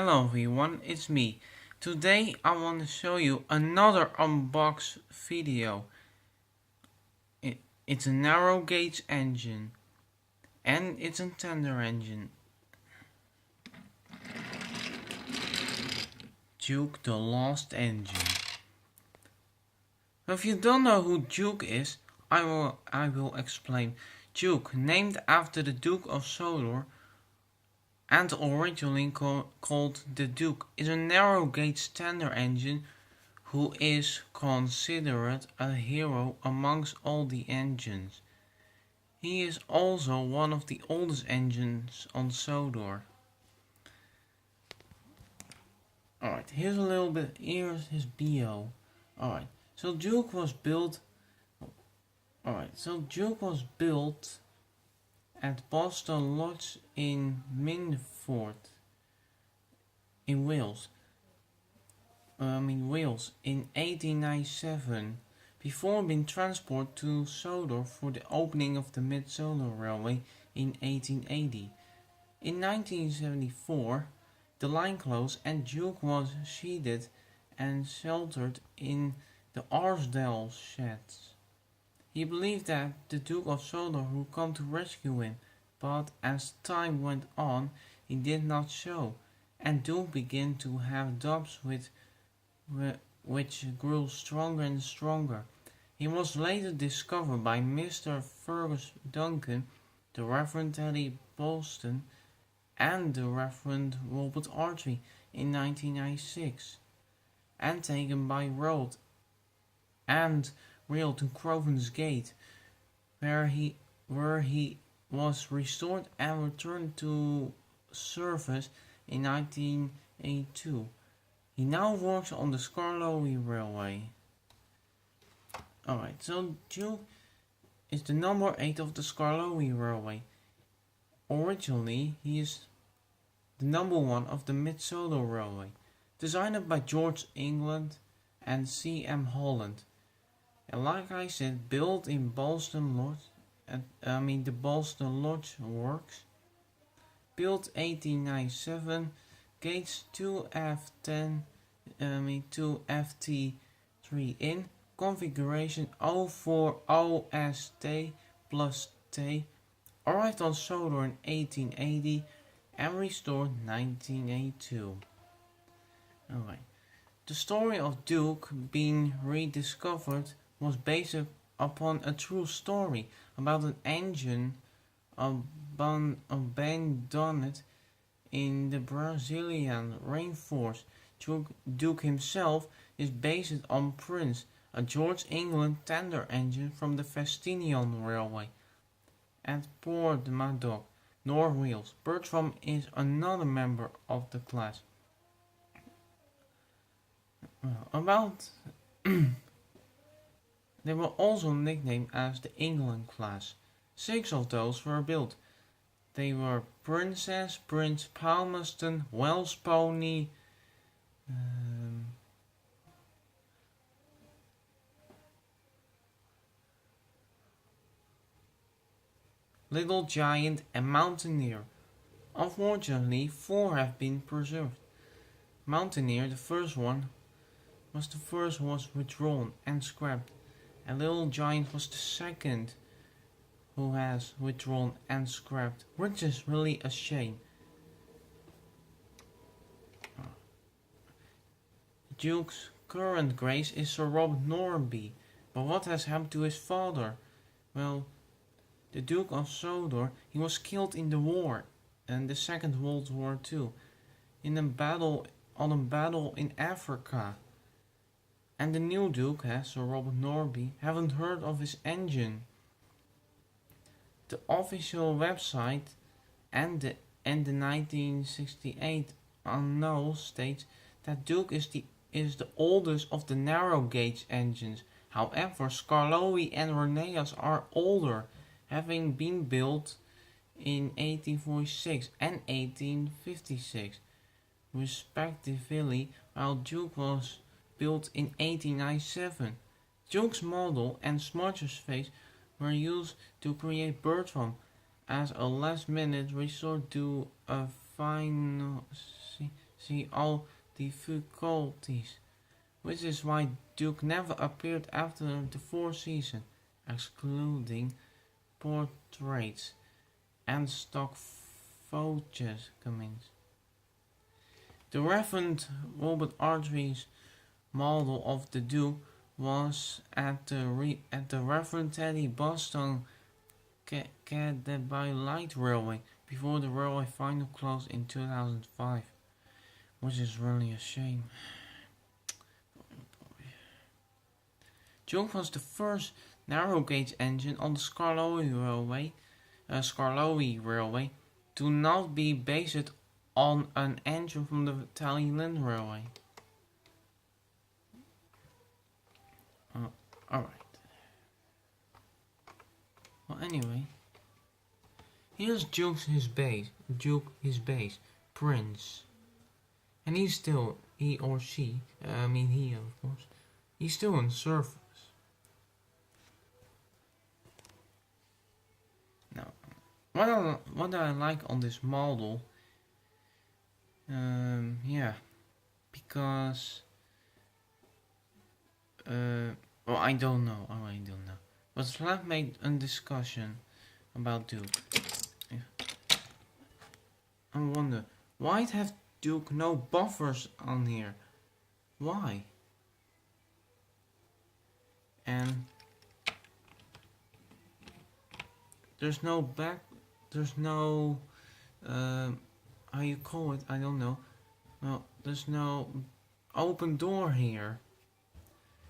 Hello everyone, it's me. Today I want to show you another unbox video. It's a narrow gauge engine and it's a tender engine. Duke the Lost Engine. If you don't know who Duke is, I will explain. Duke, named after the Duke of Sodor, and originally called the Duke, is a narrow gauge tender engine who is considered a hero amongst all the engines. He is also one of the oldest engines on Sodor. Alright, here's his bio. Alright, so Duke was built at Boston Lodge in Minford in Wales. Wales in 1897, before being transported to Sodor for the opening of the Mid-Sodor Railway in 1880. In 1974, the line closed and Duke was sheathed and sheltered in the Arsdale sheds. He believed that the Duke of Sodor would come to rescue him, but as time went on, he did not show, and Duke began to have doubts which grew stronger and stronger. He was later discovered by Mr. Fergus Duncan, the Reverend Teddy Bolston, and the Reverend Robert Archie in 1996, and taken by road and rail to Crovan's Gate, where he was restored and returned to service in 1982. He now works on the Skarloey Railway. Alright, so Duke is the number 8 of the Skarloey Railway. Originally, he is the number 1 of the Mid-Sodor Railway, designed by George England and C.M. Holland. And like I said, built in Boston Lodge, the Boston Lodge Works. Built 1897, gauge 2F10, 2FT3 in, configuration 040ST plus T, arrived on Sodor in 1880 and restored 1982. Alright. The story of Duke being rediscovered was based upon a true story about an engine abandoned in the Brazilian rainforest. Duke himself is based on Prince, a George England tender engine from the Festinian Railway at Porthmadog, North Wales. Bertram is another member of the class. They were also nicknamed as the England class. 6 of those were built. They were Princess, Prince Palmerston, Welsh Pony, Little Giant and Mountaineer. Unfortunately, 4 have been preserved. Mountaineer, the first one, was withdrawn and scrapped, and Little Giant was the second who has withdrawn and scrapped, which is really a shame. Duke's current grace is Sir Robert Norby, but what has happened to his father? Well, the Duke of Sodor, he was killed in the war, and the Second World War too, in a battle in Africa. And the new Duke, Sir Robert Norby, haven't heard of his engine. The official website and the 1968 unknown states that Duke is the oldest of the narrow gauge engines. However, Skarloey and Reneas are older, having been built in 1846 and 1856, respectively, while Duke was built in 1897. Duke's model and Smudger's face were used to create Bertram as a last-minute resort to a final see all difficulties, which is why Duke never appeared after the fourth season, excluding portraits and stock photos comings. The Reverend Robert Artry's model of the Duke was at the Reverend Teddy Boston Cadeby Light Railway before the railway finally closed in 2005, which is really a shame. Duke was the first narrow gauge engine on the Skarloey Railway to not be based on an engine from the Italian Railway. Alright. Well, anyway, here's Duke his base, Prince, and he or she, he of course, he's still in service. Now, what I like on this model, because, I don't know. But let's make a discussion about Duke. I wonder, why have Duke no buffers on here? Why? And there's no how you call it, I don't know. Well, there's no open door here.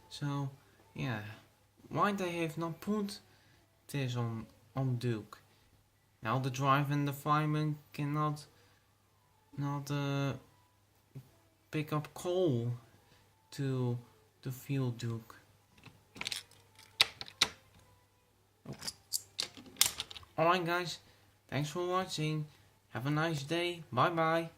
So, yeah. Why they have not put this on Duke? Now the driver and the fireman cannot pick up coal to fuel Duke. Alright guys, thanks for watching. Have a nice day. Bye bye.